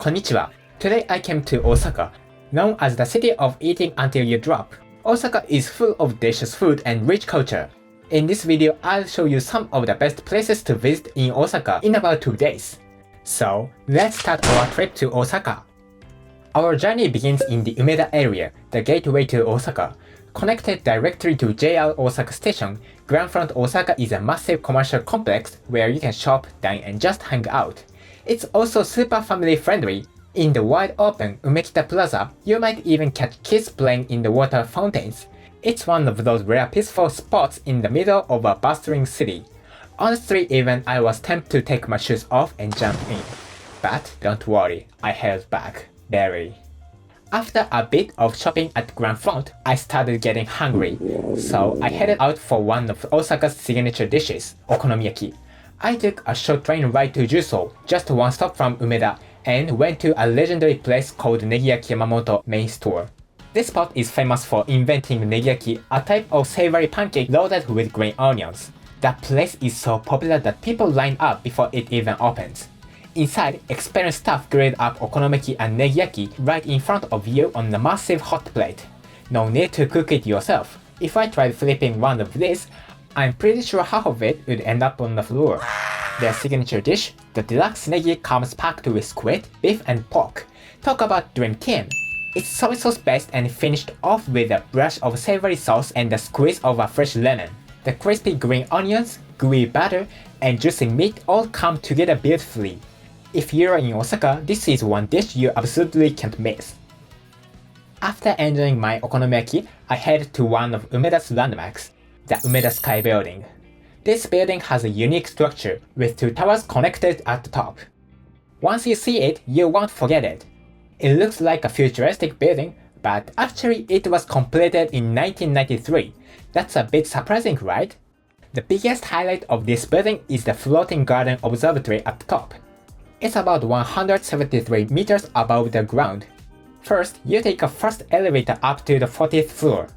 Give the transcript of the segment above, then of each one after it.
Konnichiwa. Today I came to Osaka, known as the city of eating until you drop. Osaka is full of delicious food and rich culture. In this video, I'll show you some of the best places to visit in Osaka in about 2 days. So, let's start our trip to Osaka. Our journey begins in the Umeda area, the gateway to Osaka. Connected directly to JR Osaka Station, Grand Front Osaka is a massive commercial complex where you can shop, dine and just hang out. It's also super family friendly. In the wide open Umekita Plaza, you might even catch kids playing in the water fountains. It's one of those rare peaceful spots in the middle of a bustling city. Honestly, even I was tempted to take my shoes off and jump in. But don't worry, I held back. Barely. After a bit of shopping at Grand Front, I started getting hungry, so I headed out for one of Osaka's signature dishes, okonomiyaki. I took a short train ride to Juso, just one stop from Umeda, and went to a legendary place called Negiyaki Yamamoto main store. This spot is famous for inventing negiyaki, a type of savory pancake loaded with green onions. The place is so popular that people line up before it even opens. Inside, experienced staff grilled up okonomiyaki and negiyaki right in front of you on a massive hot plate. No need to cook it yourself. If I tried flipping one of these, I'm pretty sure half of it would end up on the floor. Their signature dish, the deluxe negi, comes packed with squid, beef and pork. Talk about dream team! It's soy sauce based and finished off with a brush of savory sauce and the squeeze of a fresh lemon. The crispy green onions, gooey butter, and juicy meat all come together beautifully. If you're in Osaka, this is one dish you absolutely can't miss. After enjoying my okonomiyaki, I head to one of Umeda's landmarks, the Umeda Sky Building. This building has a unique structure with 2 towers connected at the top. Once you see it, you won't forget it. It looks like a futuristic building, but actually it was completed in 1993. That's a bit surprising, right? The biggest highlight of this building is the floating garden observatory at the top. It's about 173 meters above the ground. First, you take a first elevator up to the 40th floor.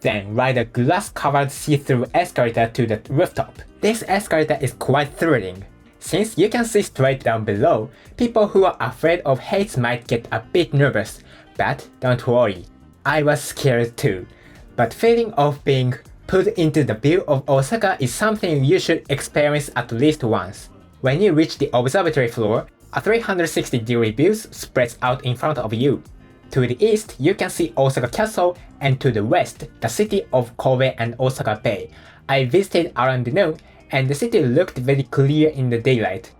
Then ride a glass-covered see-through escalator to the rooftop. This escalator is quite thrilling. Since you can see straight down below, people who are afraid of heights might get a bit nervous. But don't worry, I was scared too. But feeling of being put into the view of Osaka is something you should experience at least once. When you reach the observatory floor, a 360-degree view spreads out in front of you. To the east, you can see Osaka Castle, and to the west, the city of Kobe and Osaka Bay. I visited around noon, and the city looked very clear in the daylight.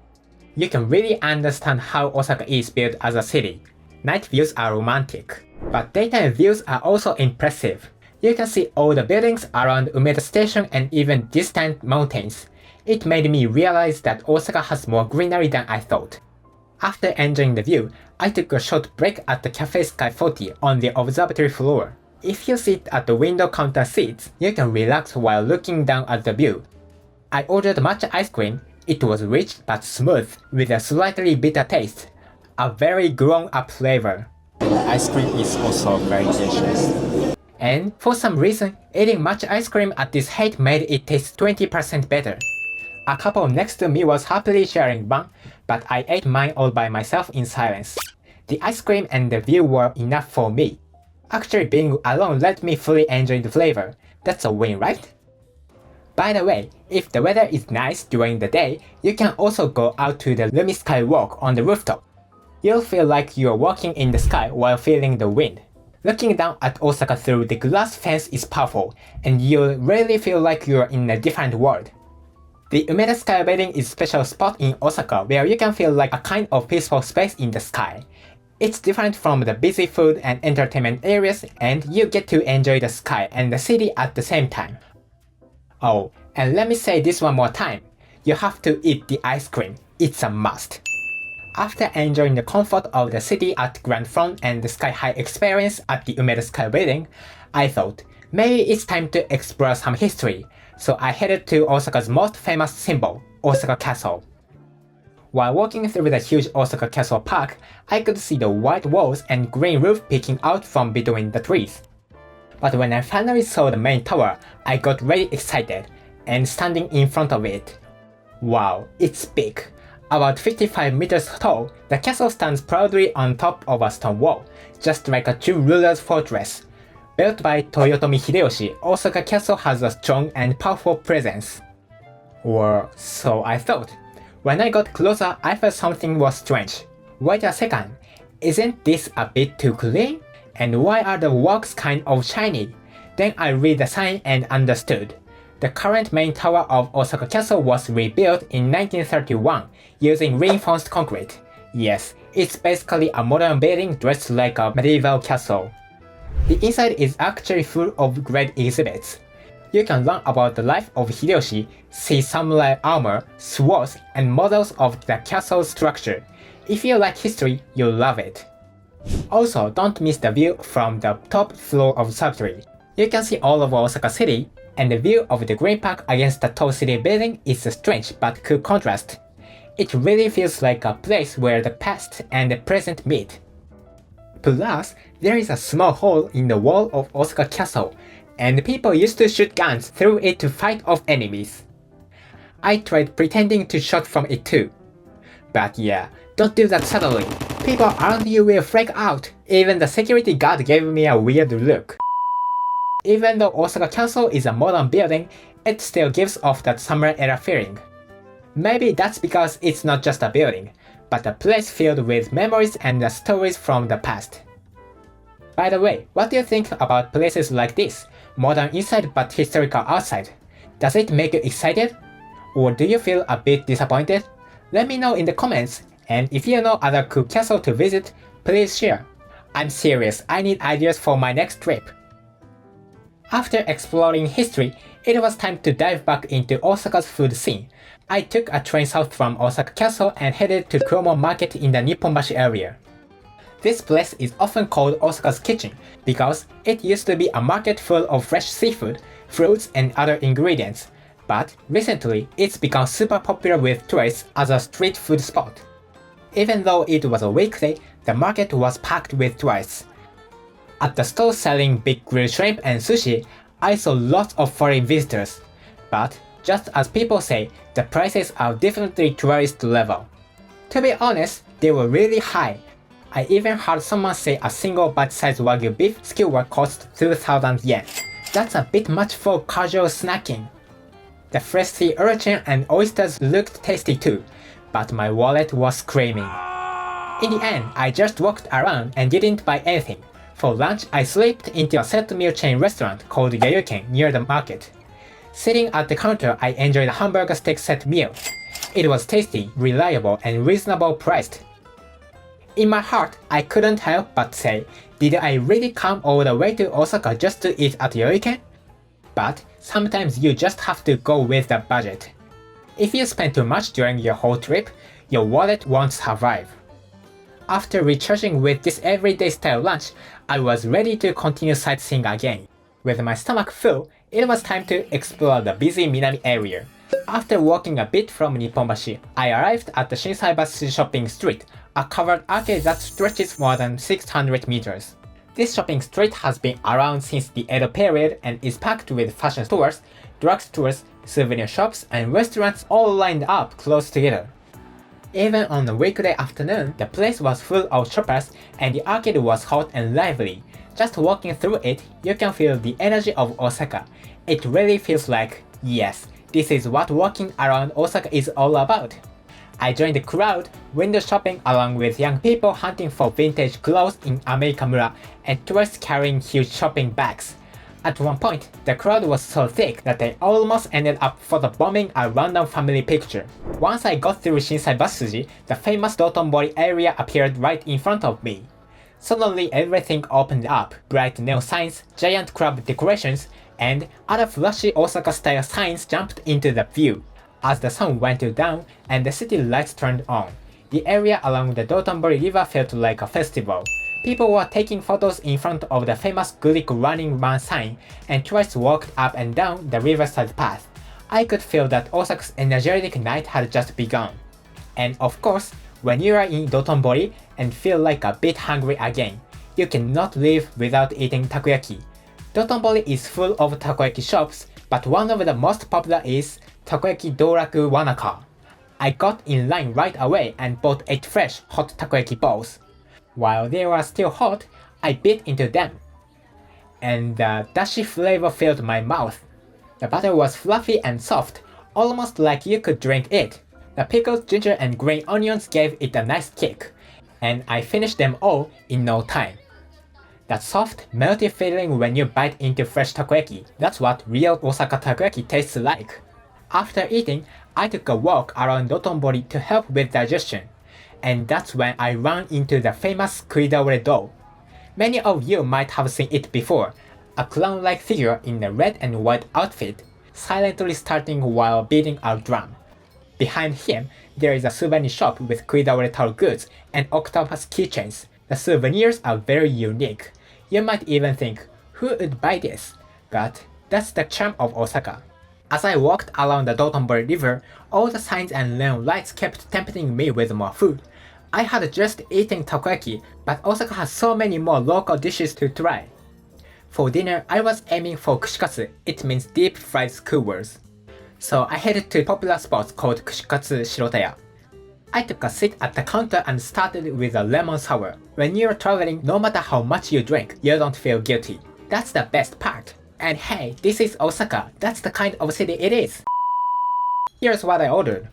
You can really understand how Osaka is built as a city. Night views are romantic, but daytime views are also impressive. You can see all the buildings around Umeda Station and even distant mountains. It made me realize that Osaka has more greenery than I thought. After enjoying the view, I took a short break at the Cafe Sky 40 on the observatory floor. If you sit at the window counter seats, you can relax while looking down at the view. I ordered matcha ice cream. It was rich but smooth with a slightly bitter taste. A very grown-up flavor. The ice cream is also very delicious. And for some reason, eating matcha ice cream at this height made it taste 20% better. A couple next to me was happily sharing one, but I ate mine all by myself in silence. The ice cream and the view were enough for me. Actually, being alone let me fully enjoy the flavor. That's a win, right? By the way, if the weather is nice during the day, you can also go out to the Lumi Sky Walk on the rooftop. You'll feel like you're walking in the sky while feeling the wind. Looking down at Osaka through the glass fence is powerful, and you'll really feel like you're in a different world. The Umeda Sky Building is a special spot in Osaka where you can feel like a kind of peaceful space in the sky. It's different from the busy food and entertainment areas, and you get to enjoy the sky and the city at the same time. Oh, and let me say this one more time. You have to eat the ice cream. It's a must. After enjoying the comfort of the city at Grand Front and the sky-high experience at the Umeda Sky Building, I thought maybe it's time to explore some history. So I headed to Osaka's most famous symbol, Osaka Castle. While walking through the huge Osaka Castle Park, I could see the white walls and green roof peeking out from between the trees. But when I finally saw the main tower, I got really excited, and standing in front of it. Wow, it's big. About 55 meters tall, the castle stands proudly on top of a stone wall, just like a true ruler's fortress. Built by Toyotomi Hideyoshi, Osaka Castle has a strong and powerful presence. Or so I thought. When I got closer, I felt something was strange. Wait a second, isn't this a bit too clean? And why are the walls kind of shiny? Then I read the sign and understood. The current main tower of Osaka Castle was rebuilt in 1931 using reinforced concrete. Yes, it's basically a modern building dressed like a medieval castle. The inside is actually full of great exhibits. You can learn about the life of Hideyoshi, see samurai armor, swords, and models of the castle's structure. If you like history, you'll love it. Also, don't miss the view from the top floor of Sub-3. You can see all of Osaka City, and the view of the Green Park against the tall city building is a strange but cool contrast. It really feels like a place where the past and the present meet. Plus, there is a small hole in the wall of Osaka Castle, and people used to shoot guns through it to fight off enemies. I tried pretending to shoot from it too. But yeah, don't do that subtly. People around you will freak out. Even the security guard gave me a weird look. Even though Osaka Castle is a modern building, it still gives off that samurai era feeling. Maybe that's because it's not just a building, but a place filled with memories and the stories from the past. By the way, what do you think about places like this? Modern inside but historical outside. Does it make you excited? Or do you feel a bit disappointed? Let me know in the comments, and if you know other cool castles to visit, please share. I'm serious, I need ideas for my next trip. After exploring history, it was time to dive back into Osaka's food scene. I took a train south from Osaka Castle and headed to Kumo Market in the Nipponbashi area. This place is often called Osaka's kitchen because it used to be a market full of fresh seafood, fruits, and other ingredients, but recently it's become super popular with tourists as a street food spot. Even though it was a weekday, the market was packed with tourists. At the store selling big grilled shrimp and sushi, I saw lots of foreign visitors. But just as people say, the prices are definitely tourist level. To be honest, they were really high. I even heard someone say a single bite-sized Wagyu beef skewer cost 2,000 yen. That's a bit much for casual snacking. The fresh sea urchin and oysters looked tasty too, but my wallet was screaming. In the end, I just walked around and didn't buy anything. For lunch, I slipped into a set meal chain restaurant called Yayuken near the market. Sitting at the counter, I enjoyed a hamburger steak set meal. It was tasty, reliable, and reasonable priced. In my heart, I couldn't help but say, did I really come all the way to Osaka just to eat at Yayuken? But sometimes you just have to go with the budget. If you spend too much during your whole trip, your wallet won't survive. After recharging with this everyday style lunch, I was ready to continue sightseeing again. With my stomach full, it was time to explore the busy Minami area. After walking a bit from Nipponbashi, I arrived at the Shinsaibashi shopping street, a covered arcade that stretches more than 600 meters. This shopping street has been around since the Edo period and is packed with fashion stores, drugstores, souvenir shops, and restaurants all lined up close together. Even on a weekday afternoon, the place was full of shoppers and the arcade was hot and lively. Just walking through it, you can feel the energy of Osaka. It really feels like, yes, this is what walking around Osaka is all about. I joined the crowd, window shopping along with young people hunting for vintage clothes in Amerikamura and tourists carrying huge shopping bags. At one point, the crowd was so thick that I almost ended up photobombing a random family picture. Once I got through Shinsaibashi, the famous Dotonbori area appeared right in front of me. Suddenly everything opened up, bright neon signs, giant crab decorations, and other flashy Osaka-style signs jumped into the view. As the sun went down and the city lights turned on, the area along the Dotonbori River felt like a festival. People were taking photos in front of the famous Greek running man sign, and tourists walked up and down the riverside path. I could feel that Osaka's energetic night had just begun. And of course, when you are in Dotonbori and feel like a bit hungry again, you cannot live without eating takoyaki. Dotonbori is full of takoyaki shops, but one of the most popular is Takoyaki Doraku Wanaka. I got in line right away and bought 8 fresh hot takoyaki balls. While they were still hot, I bit into them, and the dashi flavor filled my mouth. The butter was fluffy and soft, almost like you could drink it. The pickled ginger and green onions gave it a nice kick, and I finished them all in no time. That soft, melty feeling when you bite into fresh takoyaki, that's what real Osaka takoyaki tastes like. After eating, I took a walk around Dotonbori to help with digestion, and that's when I ran into the famous Kuidaore doll. Many of you might have seen it before, a clown-like figure in a red and white outfit, silently starting while beating a drum. Behind him, there is a souvenir shop with Kuidaore towel goods and octopus keychains. The souvenirs are very unique. You might even think, who would buy this? But that's the charm of Osaka. As I walked along the Dotonbori River, all the signs and neon lights kept tempting me with more food. I had just eaten takoyaki, but Osaka has so many more local dishes to try. For dinner, I was aiming for Kushkatu, it means deep fried skewers. So I headed to popular spots called Kushkatu Shirotaya. I took a seat at the counter and started with a lemon sour. When you're traveling, no matter how much you drink, you don't feel guilty. That's the best part. And hey, this is Osaka, that's the kind of city it is. Here's what I ordered.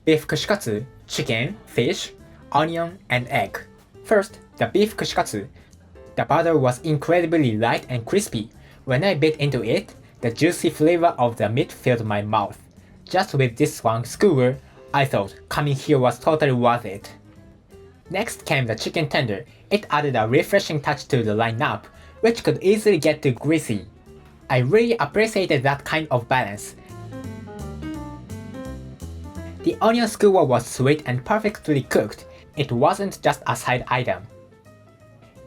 Beef kushikatsu, chicken, fish, onion, and egg. First, the beef kushikatsu. The butter was incredibly light and crispy. When I bit into it, the juicy flavor of the meat filled my mouth. Just with this one skewer, I thought coming here was totally worth it. Next came the chicken tender. It added a refreshing touch to the lineup, which could easily get too greasy. I really appreciated that kind of balance. The onion skewer was sweet and perfectly cooked. It wasn't just a side item.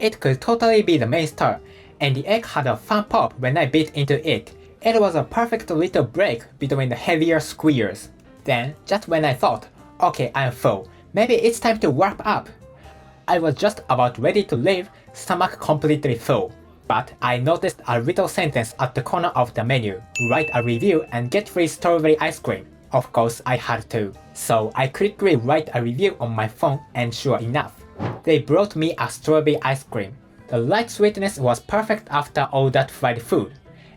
It could totally be the main star, and the egg had a fun pop when I bit into it. It was a perfect little break between the heavier skewers. Then, just when I thought, okay, I'm full, maybe it's time to wrap up, I was just about ready to leave, stomach completely full. But I noticed a little sentence at the corner of the menu, write a review and get free strawberry ice cream. Of course I had to. So I quickly write a review on my phone and sure enough, they brought me a strawberry ice cream. The light sweetness was perfect after all that fried food.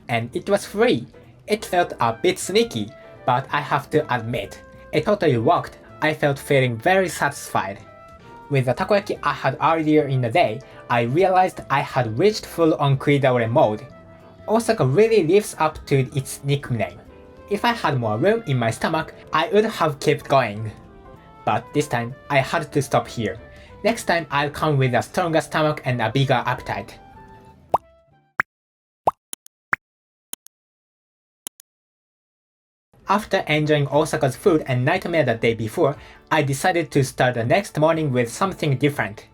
And it was free. It felt a bit sneaky, but I have to admit, it totally worked. I felt feeling very satisfied. With the takoyaki I had earlier in the day, I realized I had reached full-on Kuidaore mode. Osaka really lives up to its nickname. If I had more room in my stomach, I would have kept going. But this time, I had to stop here. Next time I'll come with a stronger stomach and a bigger appetite. After enjoying Osaka's food and nightmare the day before, I decided to start the next morning with something different.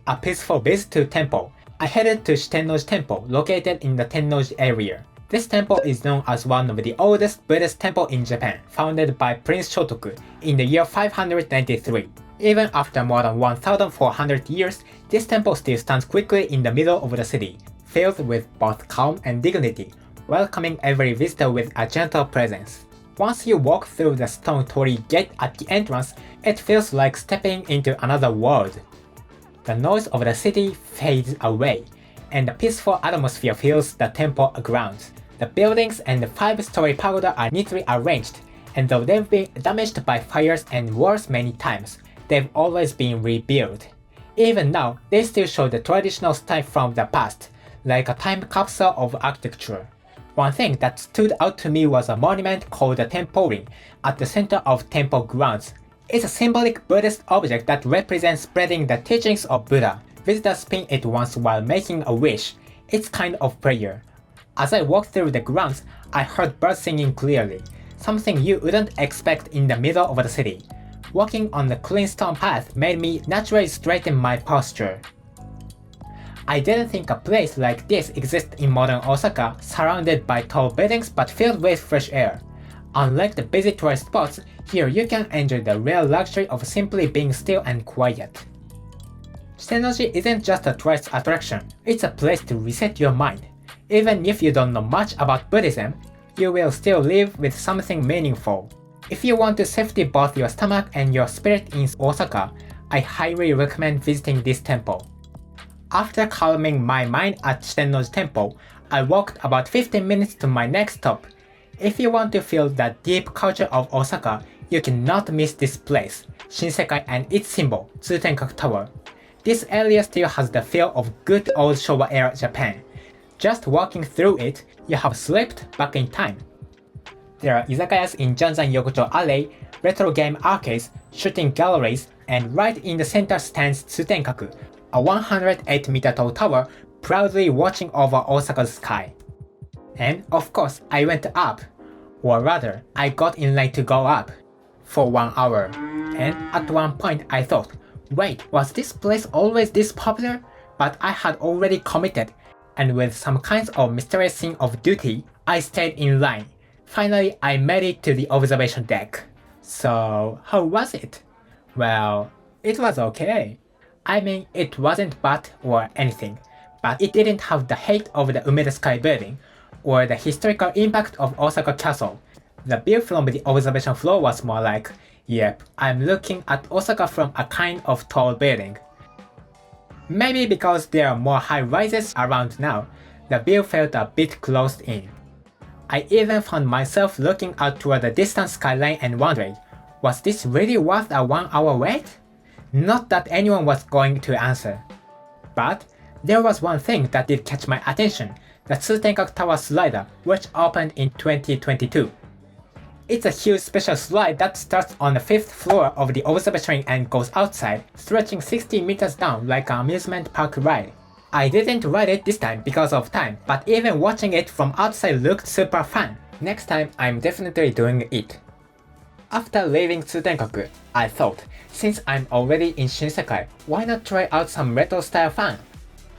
A peaceful visit to temple. I headed to Shitennoji Temple, located in the Tennoji area. This temple is known as one of the oldest Buddhist temples in Japan, founded by Prince Shotoku in the year 593. Even after more than 1,400 years, this temple still stands quietly in the middle of the city, filled with both calm and dignity, welcoming every visitor with a gentle presence. Once you walk through the stone torii gate at the entrance, it feels like stepping into another world. The noise of the city fades away, and the peaceful atmosphere fills the temple grounds. The buildings and the 5-story pagoda are neatly arranged, and though they've been damaged by fires and wars many times, they've always been rebuilt. Even now, they still show the traditional style from the past, like a time capsule of architecture. One thing that stood out to me was a monument called the Temple Ring at the center of temple grounds. It's a symbolic Buddhist object that represents spreading the teachings of Buddha. Visitors spin it once while making a wish. It's kind of prayer. As I walked through the grounds, I heard birds singing clearly, something you wouldn't expect in the middle of the city. Walking on the clean stone path made me naturally straighten my posture. I didn't think a place like this exists in modern Osaka, surrounded by tall buildings but filled with fresh air. Unlike the busy tourist spots, here you can enjoy the rare luxury of simply being still and quiet. Shitennoji isn't just a tourist attraction, it's a place to reset your mind. Even if you don't know much about Buddhism, you will still live with something meaningful. If you want to safety both your stomach and your spirit in Osaka, I highly recommend visiting this temple. After calming my mind at Senji Temple, I walked about 15 minutes to my next stop. If you want to feel the deep culture of Osaka, you cannot miss this place, Shinsekai and its symbol, Sutenku Tower. This area still has the feel of good old Showa era Japan. Just walking through it, you have slipped back in time. There are izakayas in Janzan Yokocho Alley, retro game arcades, shooting galleries, and right in the center stands Sutenkaku, a 108-meter tall tower proudly watching over Osaka's sky. And of course, I went up, or rather, I got in line to go up, for 1 hour. And at one point I thought, wait, was this place always this popular? But I had already committed, and with some kinds of mysterious sense of duty, I stayed in line. Finally, I made it to the observation deck. So, how was it? Well, it was okay. I mean, it wasn't bad or anything, but it didn't have the height of the Umeda Sky Building, or the historical impact of Osaka Castle. The view from the observation floor was more like, yep, I'm looking at Osaka from a kind of tall building. Maybe because there are more high rises around now, the view felt a bit closed in. I even found myself looking out toward the distant skyline and wondering, was this really worth a 1 hour wait? Not that anyone was going to answer. But there was one thing that did catch my attention, the Sutenku Tower slider, which opened in 2022. It's a huge special slide that starts on the 5th floor of the observatory and goes outside, stretching 60 meters down like an amusement park ride. I didn't ride it this time because of time, but even watching it from outside looked super fun. Next time, I'm definitely doing it. After leaving Sutenkaku, I thought, since I'm already in Shinsekai, why not try out some retro style fun?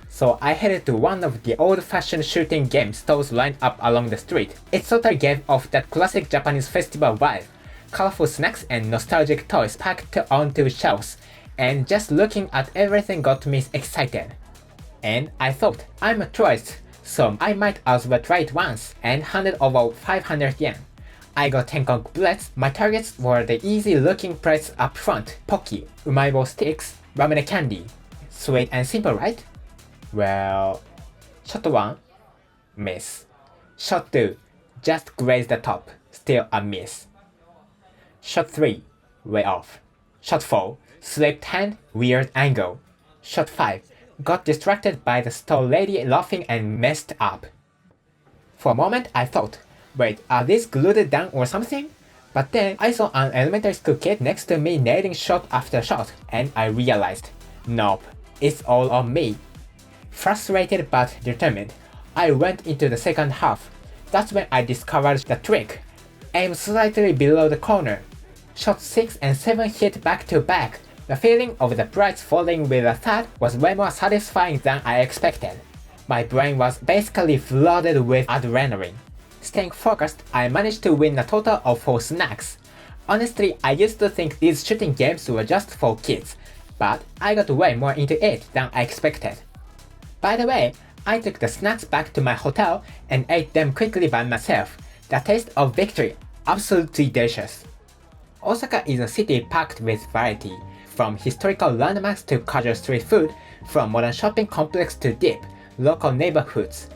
So I headed to one of the old-fashioned shooting game stalls lined up along the street. It totally gave off that classic Japanese festival vibe. Colorful snacks and nostalgic toys packed onto shelves, and just looking at everything got me excited. And I thought, I'm a tourist, so I might as well try it once, and handed over 500 yen. I got Tenkong plates. My targets were the easy-looking plates up front, Pocky, Umaibo sticks, ramen candy. Sweet and simple, right? Well, shot 1, miss. Shot 2, just grazed the top, still a miss. Shot 3, way off. Shot 4, slipped hand, weird angle. Shot 5, got distracted by the stall lady laughing and messed up. For a moment I thought, wait, are these glued down or something? But then I saw an elementary school kid next to me nailing shot after shot, and I realized, nope, it's all on me. Frustrated but determined, I went into the second half. That's when I discovered the trick. Aim slightly below the corner. Shot 6 and 7 hit back to back. The feeling of the prize falling with a thud was way more satisfying than I expected. My brain was basically flooded with adrenaline. Staying focused, I managed to win a total of 4 snacks. Honestly, I used to think these shooting games were just for kids, but I got way more into it than I expected. By the way, I took the snacks back to my hotel and ate them quickly by myself. The taste of victory, absolutely delicious. Osaka is a city packed with variety, from historical landmarks to casual street food, from modern shopping complex to deep, local neighborhoods.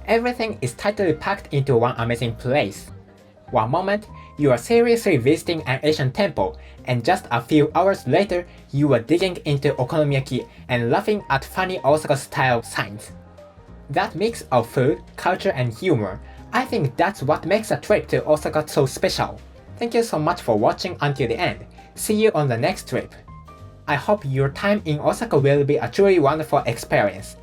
Everything is tightly packed into one amazing place. One moment, you are seriously visiting an Asian temple, and just a few hours later, you are digging into okonomiyaki and laughing at funny Osaka-style signs. That mix of food, culture, and humor, I think that's what makes a trip to Osaka so special. Thank you so much for watching until the end. See you on the next trip. I hope your time in Osaka will be a truly wonderful experience.